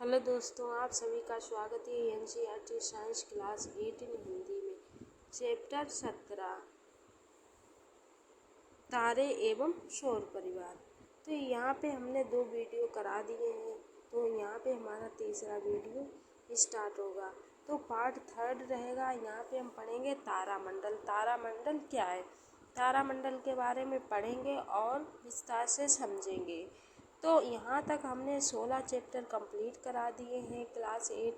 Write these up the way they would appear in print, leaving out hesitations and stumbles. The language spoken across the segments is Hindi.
हेलो दोस्तों, आप सभी का स्वागत है एनसीईआरटी साइंस क्लास 8 इन हिंदी में। चैप्टर 17 तारे एवं सौर परिवार। तो यहाँ पे हमने 2 वीडियो करा दिए हैं, तो यहाँ पे हमारा तीसरा वीडियो स्टार्ट होगा। तो पार्ट 3 रहेगा। यहाँ पे हम पढ़ेंगे तारामंडल। तारामंडल क्या है, तारामंडल के बारे में पढ़ेंगे और विस्तार से समझेंगे। तो यहाँ तक हमने 16 चैप्टर कंप्लीट करा दिए हैं क्लास 8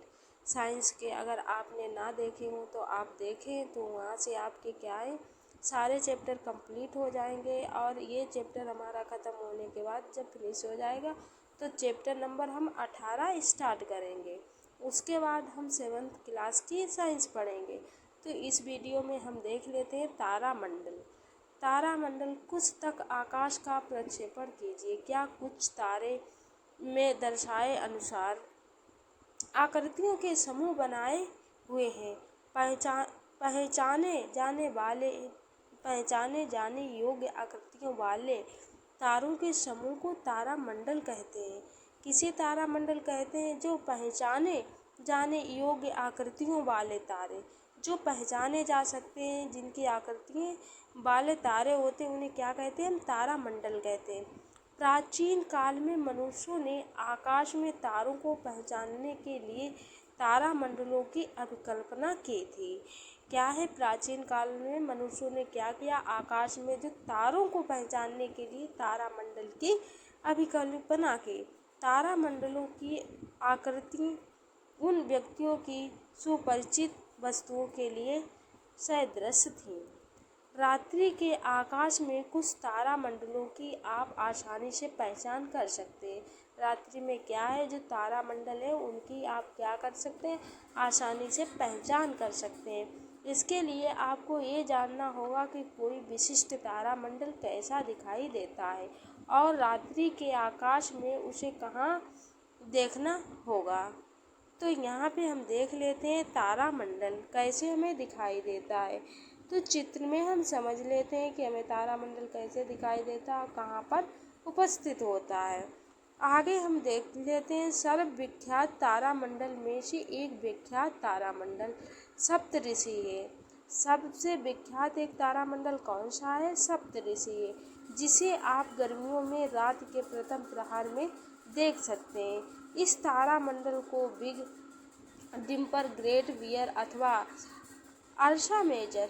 साइंस के। अगर आपने ना देखे हो तो आप देखें, तो वहाँ से आपके क्या है सारे चैप्टर कंप्लीट हो जाएंगे। और ये चैप्टर हमारा ख़त्म होने के बाद जब फिनिश हो जाएगा तो चैप्टर नंबर हम 18 स्टार्ट करेंगे। उसके बाद हम 7th क्लास की साइंस पढ़ेंगे। तो इस वीडियो में हम देख लेते हैं तारामंडल। तारामंडल कुछ तक आकाश का प्रक्षेपण कीजिए। क्या कुछ तारे में दर्शाए अनुसार आकृतियों के समूह बनाए हुए हैं। पहचाने जाने योग्य आकृतियों वाले तारों के समूह को तारामंडल कहते हैं। किसे तारामंडल कहते हैं? जो पहचाने जाने योग्य आकृतियों वाले तारे, जो पहचाने जा सकते हैं, जिनकी आकृतियाँ वाले तारे होते हैं, उन्हें क्या कहते हैं? हम तारामंडल कहते हैं। प्राचीन काल में मनुष्यों ने आकाश में तारों को पहचानने के लिए तारामंडलों की अभिकल्पना की थी। क्या है? प्राचीन काल में मनुष्यों ने क्या किया? आकाश में जो तारों को पहचानने के लिए तारामंडल की अभिकल्पना की। तारामंडलों की आकृति उन व्यक्तियों की सुपरिचित वस्तुओं के लिए सदृश थी। रात्रि के आकाश में कुछ तारामंडलों की आप आसानी से पहचान कर सकते हैं। रात्रि में क्या है, जो तारामंडल है उनकी आप क्या कर सकते हैं? आसानी से पहचान कर सकते हैं। इसके लिए आपको ये जानना होगा कि कोई विशिष्ट तारामंडल कैसा दिखाई देता है और रात्रि के आकाश में उसे कहाँ देखना होगा। तो यहाँ पे हम देख लेते हैं तारामंडल कैसे हमें दिखाई देता है। तो चित्र में हम समझ लेते हैं कि हमें तारामंडल कैसे दिखाई देता है और कहाँ पर उपस्थित होता है। आगे हम देख लेते हैं सर्वविख्यात तारामंडल में से एक विख्यात तारामंडल सप्तऋषि है। सबसे विख्यात एक तारामंडल कौन सा है? सप्तऋषि है, जिसे आप गर्मियों में रात के प्रथम प्रहर में देख सकते हैं। इस तारामंडल को बिग डिम्पर, ग्रेट बियर अथवा अर्शा मेजर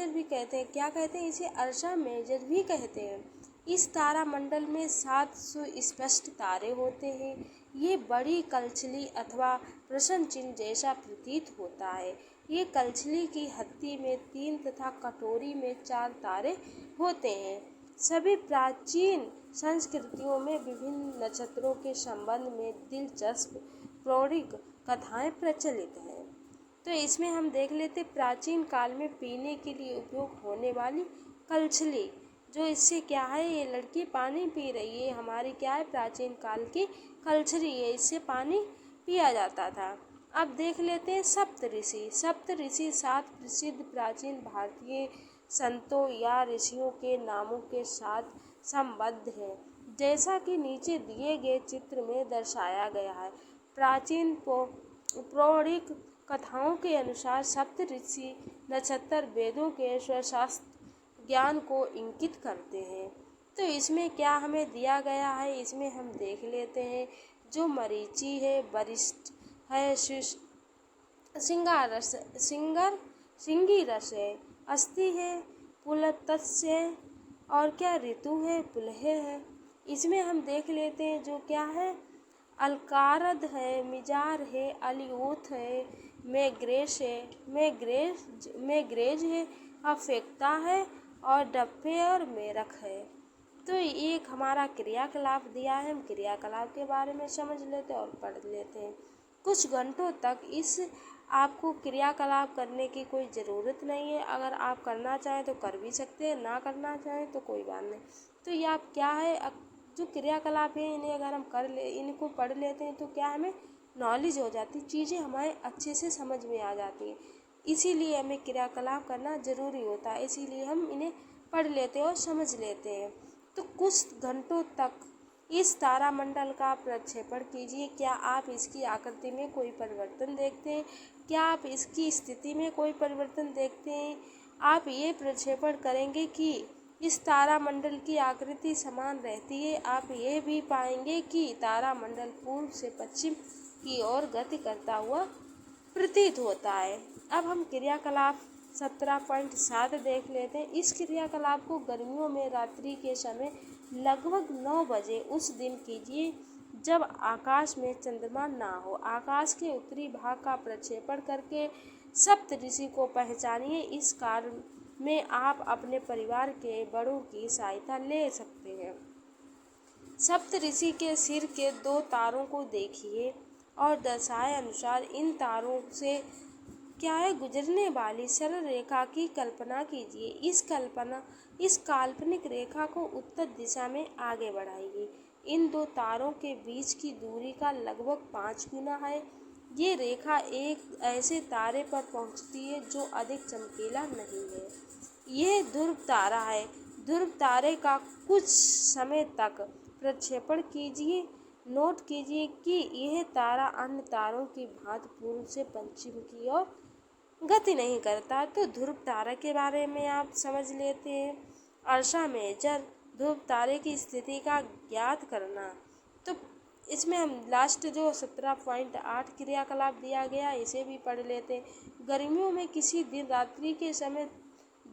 भी कहते हैं। क्या कहते हैं? इसे अर्शा मेजर भी कहते हैं। इस तारामंडल में 7 सुस्पष्ट तारे होते हैं। ये बड़ी कलछली अथवा प्रश्न चिन्ह जैसा प्रतीत होता है। ये कलछली की हत्ती में 3 तथा कटोरी में 4 तारे होते हैं। सभी प्राचीन संस्कृतियों में विभिन्न नक्षत्रों के संबंध में दिलचस्प पौराणिक कथाएं प्रचलित हैं। तो इसमें हम देख लेते प्राचीन काल में पीने के लिए उपयोग होने वाली कलछली। जो इससे क्या है, ये लड़की पानी पी रही है, हमारी क्या है प्राचीन काल की कलछली है, इससे पानी पिया जाता था। अब देख लेते हैं सप्तऋषि। सप्तऋषि 7 प्रसिद्ध प्राचीन भारतीय संतों या ऋषियों के नामों के साथ संबद्ध है, जैसा कि नीचे दिए गए चित्र में दर्शाया गया है। प्राचीन पौराणिक कथाओं के अनुसार सप्तऋषि नक्षत्र वेदों के शास्त्र ज्ञान को इंगित करते हैं। तो इसमें क्या हमें दिया गया है, इसमें हम देख लेते हैं। जो मरीचि है, वरिष्ठ है, सिंगिरस है, अस्थि है, पुलत्स्य है और क्या ऋतु है, पुलह है। इसमें हम देख लेते हैं जो क्या है, अलकारद है, मिजार है, अलियोथ है, मैग्रेज है, अफेक्ता है और डप्पे और मेरख है। तो एक हमारा क्रियाकलाप दिया है, हम क्रियाकलाप के बारे में समझ लेते हैं और पढ़ लेते हैं। कुछ घंटों तक इस आपको क्रियाकलाप करने की कोई ज़रूरत नहीं है। अगर आप करना चाहें तो कर भी सकते हैं, ना करना चाहें तो कोई बात नहीं। तो ये आप क्या है, जो क्रियाकलाप है इन्हें अगर हम इनको पढ़ लेते हैं तो क्या हमें नॉलेज हो जाती, चीज़ें हमारे अच्छे से समझ में आ जाती हैं। इसीलिए हमें क्रियाकलाप करना ज़रूरी होता है, इसीलिए हम इन्हें पढ़ लेते हैं और समझ लेते हैं। तो कुछ घंटों तक इस तारामंडल का प्रक्षेपण कीजिए। क्या आप इसकी आकृति में कोई परिवर्तन देखते हैं? क्या आप इसकी स्थिति में कोई परिवर्तन देखते हैं? आप ये प्रक्षेपण करेंगे कि इस तारामंडल की आकृति समान रहती है। आप ये भी पाएंगे कि तारामंडल पूर्व से पश्चिम की ओर गति करता हुआ प्रतीत होता है। अब हम क्रियाकलाप 17.7 देख लेते हैं। इस क्रियाकलाप को गर्मियों में रात्रि के समय लगभग 9 बजे उस दिन कीजिए जब आकाश में चंद्रमा ना हो। आकाश के उत्तरी भाग का प्रक्षेपण करके सप्तऋषि को पहचानिए। इस कार्य में आप अपने परिवार के बड़ों की सहायता ले सकते हैं। सप्तऋषि के सिर के 2 तारों को देखिए और दर्शाए अनुसार इन तारों से क्या है गुजरने वाली सरल रेखा की कल्पना कीजिए। इस काल्पनिक रेखा को उत्तर दिशा में आगे बढ़ाइए। इन 2 तारों के बीच की दूरी का लगभग 5 गुना है। ये रेखा एक ऐसे तारे पर पहुंचती है जो अधिक चमकीला नहीं है। यह ध्रुव तारा है। ध्रुव तारे का कुछ समय तक प्रक्षेपण कीजिए। नोट कीजिए कि यह तारा अन्य तारों की भांति पूर्व से पश्चिम की ओर गति नहीं करता। तो ध्रुव तारा के बारे में आप समझ लेते हैं। अर्सा मेजर ध्रुव तारे की स्थिति का ज्ञात करना। तो इसमें हम लास्ट जो 17.8 क्रियाकलाप दिया गया इसे भी पढ़ लेते हैं। गर्मियों में किसी दिन रात्रि के समय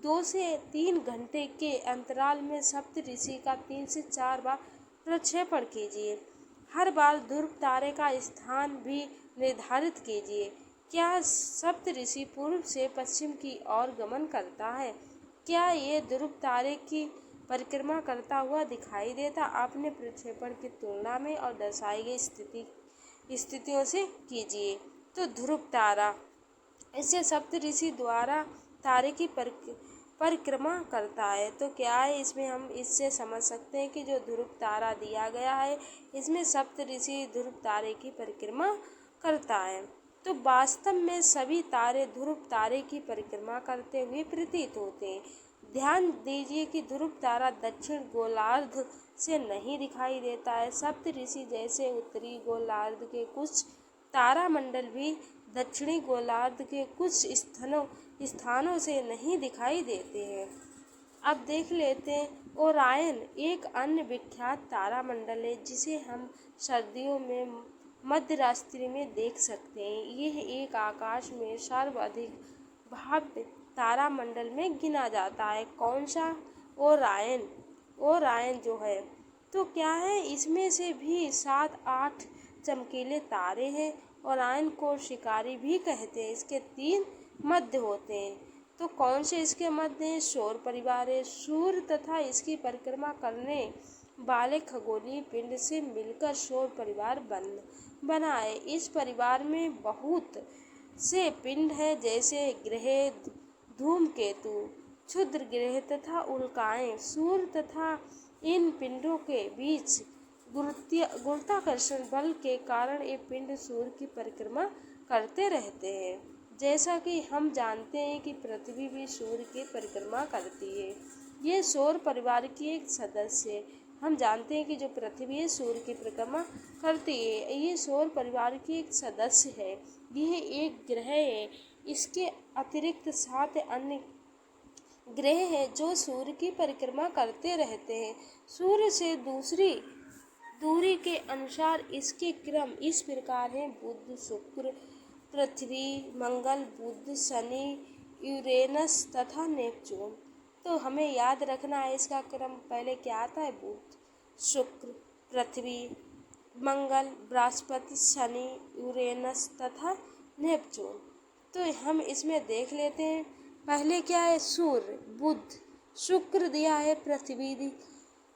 2 से 3 घंटे के अंतराल में सप्तऋषि का 3 से 4 बार प्रक्षेपण कीजिए। हर बार ध्रुव तारे का स्थान भी निर्धारित कीजिए। क्या सप्तऋषि पूर्व से पश्चिम की ओर गमन करता है? क्या ये ध्रुव तारे की परिक्रमा करता हुआ दिखाई देता? अपने प्रक्षेपण की तुलना में और दर्शाई गई स्थितियों से कीजिए। तो ध्रुव तारा इसे सप्तऋषि द्वारा तारे की परिक्रमा करता है। तो क्या है इसमें हम इससे समझ सकते हैं कि जो ध्रुव तारा दिया गया है इसमें सप्तऋषि ध्रुव तारे की परिक्रमा करता है। तो वास्तव में सभी तारे ध्रुव तारे की परिक्रमा करते हुए प्रतीत होते हैं। ध्यान दीजिए कि ध्रुव तारा दक्षिण गोलार्ध से नहीं दिखाई देता है। सप्तऋषि जैसे उत्तरी गोलार्ध के कुछ तारामंडल भी दक्षिणी गोलार्ध के कुछ स्थानों से नहीं दिखाई देते हैं। अब देख लेते हैं ओरायन एक अन्य विख्यात तारामंडल है जिसे हम सर्दियों में मध्य रात्रि में देख सकते हैं। यह एक आकाश में सर्वाधिक भव्य तारामंडल में गिना जाता है। कौन सा? ओरायन जो है तो क्या है इसमें से भी 7-8 चमकीले तारे हैं। ओरायन को शिकारी भी कहते हैं। इसके 3 मध्य होते हैं। तो कौन से इसके मध्य हैं? सौर परिवार है। सूर्य तथा इसकी परिक्रमा करने वाले खगोलीय पिंड से मिलकर सौर परिवार बना है। इस परिवार में बहुत से पिंड हैं जैसे ग्रह, धूमकेतु, क्षुद्र ग्रह तथा उल्काएं। सूर्य तथा इन पिंडों के बीच गुरुत्वाकर्षण बल के कारण ये पिंड सूर्य की परिक्रमा करते रहते हैं। जैसा कि हम जानते हैं कि पृथ्वी भी सूर्य की परिक्रमा करती है। ये सौर परिवार की एक सदस्य है। हम जानते हैं कि जो पृथ्वी है सूर्य की परिक्रमा करती है। ये सौर परिवार की एक सदस्य है। यह एक ग्रह है। इसके अतिरिक्त 7 अन्य ग्रह हैं जो सूर्य की परिक्रमा करते रहते हैं। सूर्य से दूरी के अनुसार इसके क्रम इस प्रकार हैं: बुध, शुक्र, पृथ्वी, मंगल, बुध, शनि, यूरेनस तथा नेपच्यून। तो हमें याद रखना है इसका क्रम। पहले क्या आता है? बुध, शुक्र, पृथ्वी, मंगल, बृहस्पति, शनि, यूरेनस तथा नेपच्यून। तो हम इसमें देख लेते हैं। पहले क्या है? सूर्य, बुध, शुक्र दिया है, पृथ्वी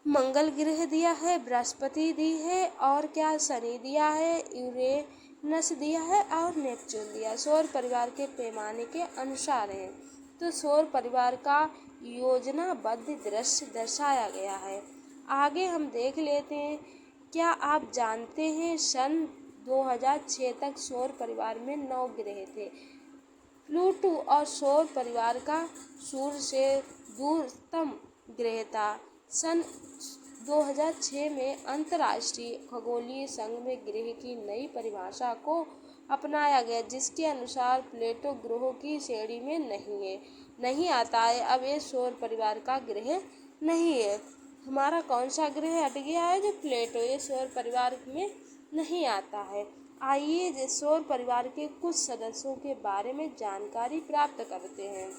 मंगल ग्रह दिया है, बृहस्पति दी है और क्या शनि दिया है, यूरेनस दिया है और नेपच्यून दिया है। सौर परिवार के पैमाने के अनुसार है। तो सौर परिवार का योजनाबद्ध दृश्य दर्शाया गया है। आगे हम देख लेते हैं। क्या आप जानते हैं सन 2006 तक सौर परिवार में 9 ग्रह थे। प्लूटो और सौर परिवार का सूर्य से दूरतम ग्रह था। सन 2006 में अंतर्राष्ट्रीय खगोलीय संघ में ग्रह की नई परिभाषा को अपनाया गया, जिसके अनुसार प्लूटो ग्रहों की श्रेणी में नहीं आता है। अब ये सौर परिवार का ग्रह नहीं है। हमारा कौन सा ग्रह हट गया है? जो प्लूटो, ये सौर परिवार में नहीं आता है। आइए सौर परिवार के कुछ सदस्यों के बारे में जानकारी प्राप्त करते हैं।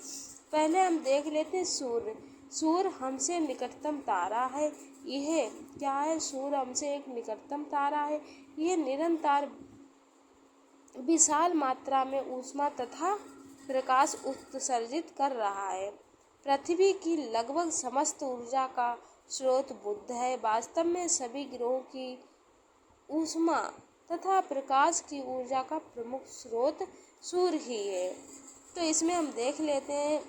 पहले हम देख लेते हैं सूर्य। सूर्य हमसे निकटतम तारा है। यह क्या है? सूर्य हमसे एक निकटतम तारा है। यह निरंतर विशाल मात्रा में ऊष्मा तथा प्रकाश उत्सर्जित कर रहा है। पृथ्वी की लगभग समस्त ऊर्जा का स्रोत बुध है। वास्तव में सभी ग्रहों की ऊष्मा तथा प्रकाश की ऊर्जा का प्रमुख स्रोत सूर्य ही है। तो इसमें हम देख लेते हैं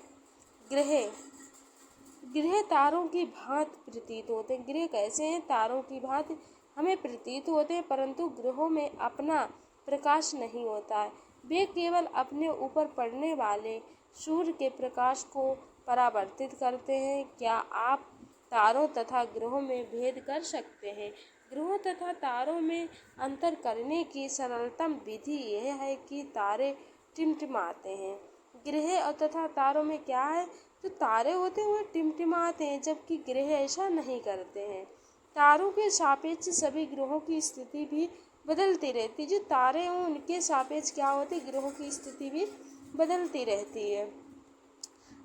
ग्रह तारों की भांति प्रतीत होते हैं। ग्रह कैसे हैं? तारों की भांति हमें प्रतीत होते हैं, परंतु ग्रहों में अपना प्रकाश नहीं होता है। वे केवल अपने ऊपर पड़ने वाले सूर्य के प्रकाश को परावर्तित करते हैं। क्या आप तारों तथा ग्रहों में भेद कर सकते हैं? ग्रहों तथा तारों में अंतर करने की सरलतम विधि यह है कि तारे टिमटिमाते हैं। ग्रह और तथा तारों में क्या है? जो तारे होते हैं वो टिमटिमाते हैं, जबकि ग्रह ऐसा नहीं करते हैं। तारों के सापेक्ष सभी ग्रहों की स्थिति भी बदलती रहती है। जो तारे हैं उनके सापेक्ष क्या होती है? ग्रहों की स्थिति भी बदलती रहती है।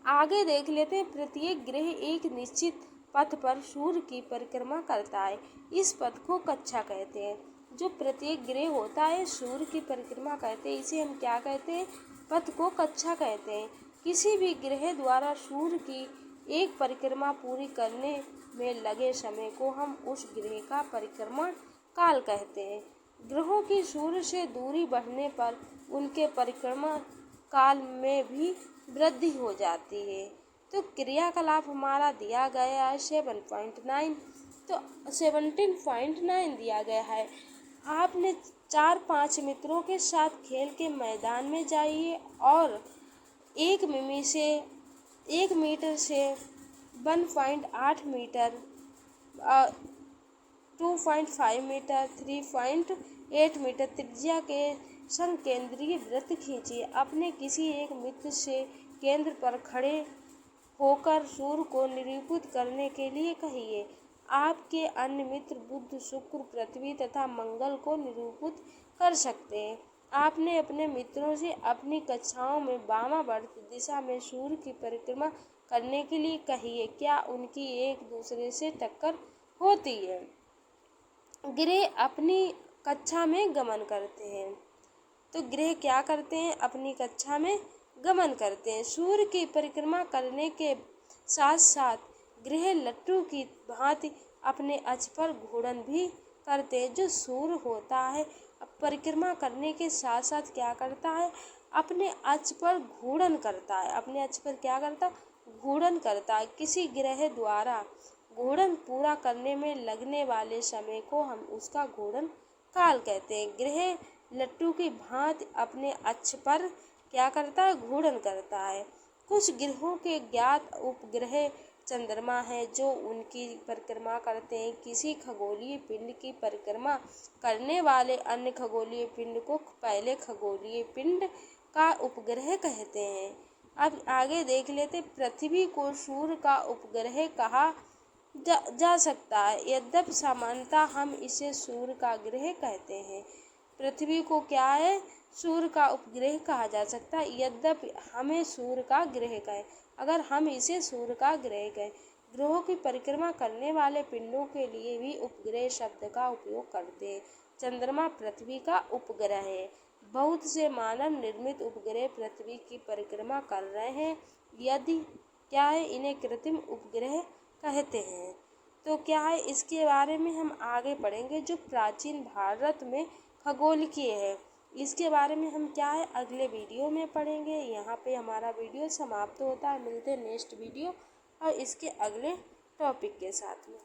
आगे देख लेते हैं। प्रत्येक ग्रह एक निश्चित पथ पर सूर्य की परिक्रमा करता है। इस पथ को कक्षा कहते हैं। जो प्रत्येक ग्रह होता है सूर्य की परिक्रमा करते हैं, इसे हम क्या कहते हैं? पथ को कक्षा कहते हैं। किसी भी ग्रह द्वारा सूर्य की एक परिक्रमा पूरी करने में लगे समय को हम उस ग्रह का परिक्रमा काल कहते हैं। ग्रहों की सूर्य से दूरी बढ़ने पर उनके परिक्रमा काल में भी वृद्धि हो जाती है। तो क्रियाकलाप हमारा दिया गया है 7.9। तो 17.9 दिया गया है। आपने 4-5 मित्रों के साथ खेल के मैदान में जाइए और 1 मीटर से 1.8 मीटर, 2.5 मीटर, 3.8 मीटर त्रिज्या के संकेंद्रीय वृत्त खींचिए। अपने किसी एक मित्र से केंद्र पर खड़े होकर सूर्य को निरूपित करने के लिए कहिए। आपके अन्य मित्र बुध, शुक्र, पृथ्वी तथा मंगल को निरूपित कर सकते हैं। आपने अपने मित्रों से अपनी कक्षाओं में वामावर्त दिशा में सूर्य की परिक्रमा करने के लिए कहिए। क्या उनकी एक दूसरे से टक्कर होती है? ग्रह अपनी कक्षा में गमन करते हैं। तो ग्रह क्या करते हैं? अपनी कक्षा में गमन करते हैं। सूर्य की परिक्रमा करने के साथ साथ ग्रह लट्टू की भांति अपने अक्ष पर घूर्णन भी करते हैं। जो सूर्य होता है परिक्रमा करने के साथ साथ क्या करता है? अपने अक्ष पर घूर्णन करता है। अपने अक्ष पर क्या करता है? घूर्णन करता है। किसी ग्रह द्वारा घूर्णन पूरा करने में लगने वाले समय को हम उसका घूर्णन काल कहते हैं। ग्रह लट्टू की भांति अपने अक्ष पर क्या करता है? घूर्णन करता है। कुछ ग्रहों के ज्ञात उपग्रह चंद्रमा है जो उनकी परिक्रमा करते हैं। किसी खगोलीय पिंड की परिक्रमा करने वाले अन्य खगोलीय पिंड को पहले खगोलीय पिंड का उपग्रह कहते हैं। अब आगे देख लेते। पृथ्वी को सूर्य का उपग्रह कहा जा सकता है, यद्यपि सामान्यतः हम इसे सूर्य का ग्रह कहते हैं। पृथ्वी को क्या है? सूर्य का उपग्रह कहा जा सकता है, यद्यपि हमें सूर्य का ग्रह कहें। अगर हम इसे सूर्य का ग्रह कहें। ग्रहों की परिक्रमा करने वाले पिंडों के लिए भी उपग्रह शब्द का उपयोग करते हैं। चंद्रमा पृथ्वी का उपग्रह है। बहुत से मानव निर्मित उपग्रह पृथ्वी की परिक्रमा कर रहे हैं। यदि क्या है? इन्हें कृत्रिम उपग्रह कहते हैं। तो क्या है? इसके बारे में हम आगे पढ़ेंगे। जो प्राचीन भारत में खगोलकीय है, इसके बारे में हम क्या है अगले वीडियो में पढ़ेंगे। यहाँ पे हमारा वीडियो समाप्त होता है। मिलते हैं नेक्स्ट वीडियो और इसके अगले टॉपिक के साथ में।